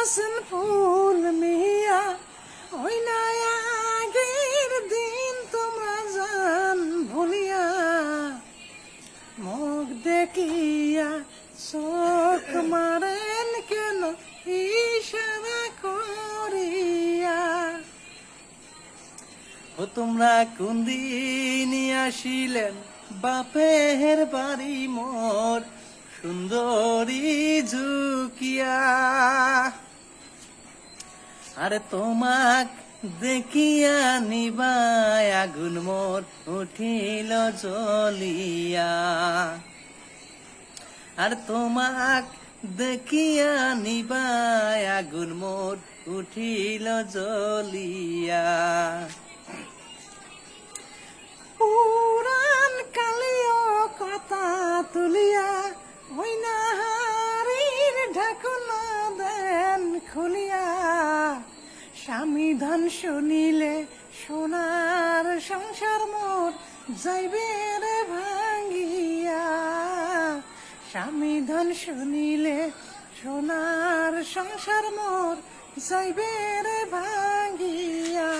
আছেন ফুল মিয়া ওই না আগের দিন তোমরা জান ভুলিয়া মুখ দেখিয়া চোখ মারেন কেন ইশারা করিয়া। ও তোমরা কোন দিন আসিলেন বাপের বাড়ি মোর সুন্দরী ঝুঁকিয়া। আরে তোমাক দেখিয়া নিবায় আগুন মোর উঠিল জ্বলিয়া। আর তোমাক দেখিয়া নিবায় আগুন মোর উঠিল জ্বলিয়া। পুরান কালিও কথা তুলিয়া ওই নাহারির ঢাকুনা দেন খুলিয়া। স্বামী ধন শুনিলে সোনার সংসার মোর যাইবে রে ভাঙ্গিয়া। স্বামী ধন শুনিলে সোনার সংসার মোর যাইবে রে ভাঙ্গিয়া।